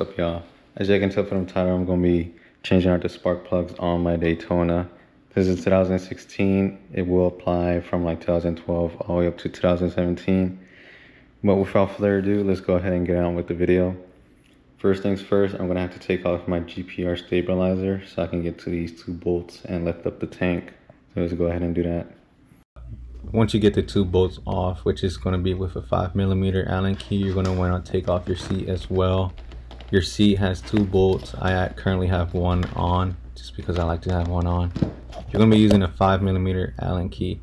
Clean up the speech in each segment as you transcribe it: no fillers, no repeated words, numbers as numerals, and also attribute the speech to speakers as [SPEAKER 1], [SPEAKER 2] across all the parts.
[SPEAKER 1] up, y'all? As you can tell from the title, I'm going to be changing out the spark plugs on my Daytona. This is 2016. It will apply from like 2012 all the way up to 2017. But without further ado, let's go ahead and get on with the video. First things first, I'm going to have to take off my GPR stabilizer so I can get to these two bolts and lift up the tank. So let's go ahead and do that. Once you get the two bolts off, which is going to be with a 5mm Allen key, you're going to want to take off your seat as well. Your seat has two bolts. I currently have one on just because I like to have one on. You're going to be using a 5mm Allen key.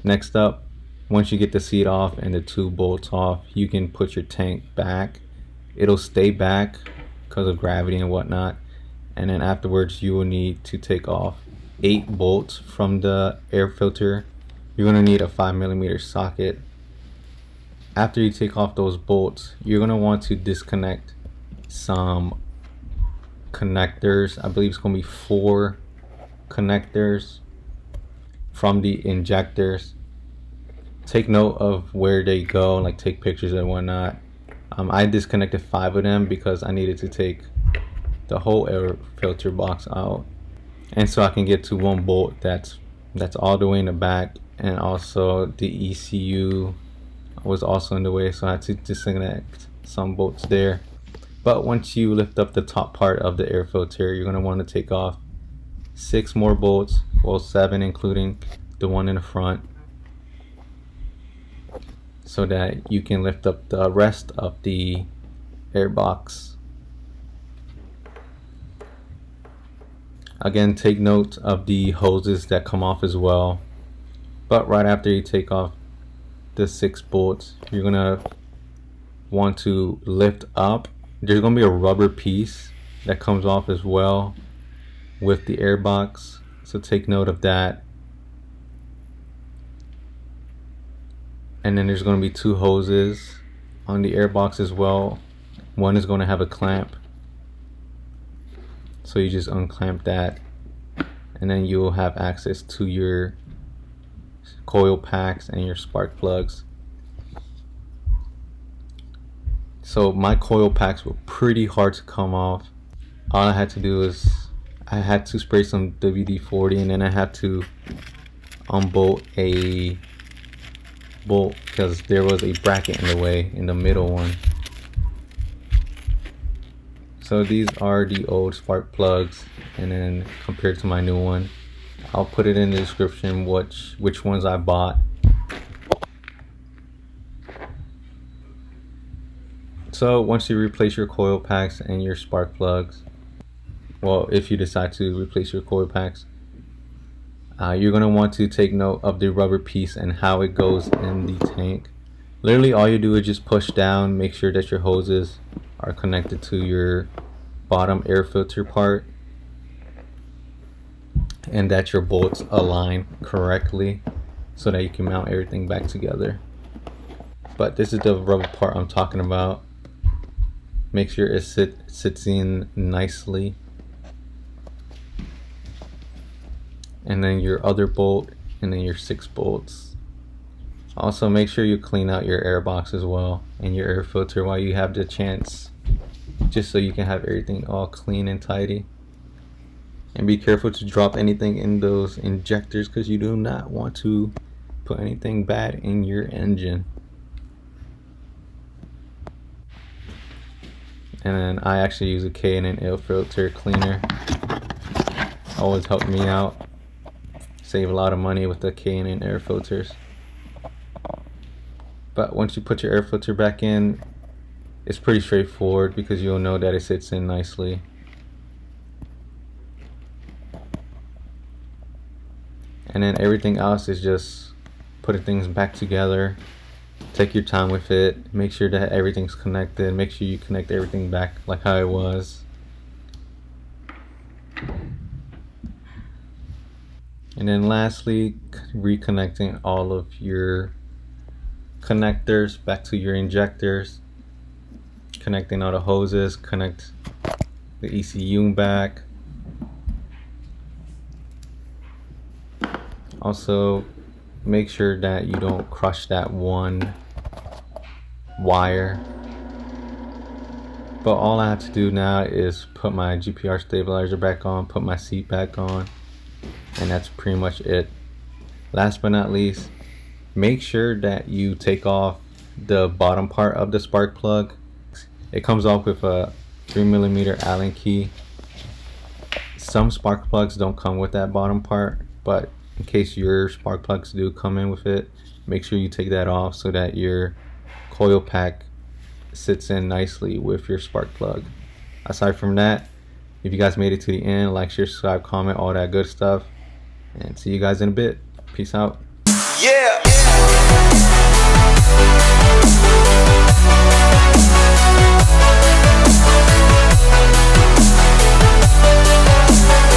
[SPEAKER 1] Next up, once you get the seat off and the two bolts off, you can put your tank back. It'll stay back because of gravity and whatnot. And then afterwards, you will need to take off 8 bolts from the air filter. You're going to need a 5mm socket. After you take off those bolts, you're going to want to disconnect some connectors. I believe it's going to be 4 connectors from the injectors. Take note of where they go, like take pictures and whatnot. I disconnected 5 of them because I needed to take the whole air filter box out, and so I can get to one bolt that's all the way in the back. And also the ECU was also in the way, so I had to disconnect some bolts there. But once you lift up the top part of the air filter, you're going to want to take off 6 more bolts, well 7 including the one in the front, so that you can lift up the rest of the air box. Again, take note of the hoses that come off as well. But right after you take off the 6 bolts, you're gonna want to lift up. There's gonna be a rubber piece that comes off as well with the air box, so take note of that. And then there's gonna be 2 hoses on the air box as well. One is gonna have a clamp, so you just unclamp that, and then you'll have access to your coil packs and your spark plugs. So my coil packs were pretty hard to come off. All I had to do is I had to spray some WD-40, and then I had to unbolt a bolt because there was a bracket in the way in the middle one. So these are the old spark plugs, and then compared to my new one, I'll put it in the description which ones I bought. So once you replace your coil packs and your spark plugs, well, if you decide to replace your coil packs, you're going to want to take note of the rubber piece and how it goes in the tank. Literally all you do is just push down, make sure that your hoses are connected to your bottom air filter part, and that your bolts align correctly so that you can mount everything back together. But this is the rubber part I'm talking about. Make sure it sits in nicely. And then your other bolt, and then your 6 bolts. Also make sure you clean out your air box as well and your air filter while you have the chance, just so you can have everything all clean and tidy. And be careful to drop anything in those injectors, because you do not want to put anything bad in your engine. And then I actually use a K&N air filter cleaner. Always helped me out. Save a lot of money with the K&N air filters. But once you put your air filter back in, it's pretty straightforward because you'll know that it sits in nicely. And then everything else is just putting things back together. Take your time with it. Make sure that everything's connected. Make sure you connect everything back like how it was. And then lastly, reconnecting all of your connectors back to your injectors. Connecting all the hoses. Connect the ECU back. Also, make sure that you don't crush that one wire. But all I have to do now is put my GPR stabilizer back on, put my seat back on, and that's pretty much it. Last but not least, make sure that you take off the bottom part of the spark plug. It comes off with a 3mm Allen key. Some spark plugs don't come with that bottom part, but in case your spark plugs do come in with it, make sure you take that off so that your coil pack sits in nicely with your spark plug. Aside from that, if you guys made it to the end, like, share, subscribe, comment, all that good stuff, and see you guys in a bit. Peace out.
[SPEAKER 2] Yeah.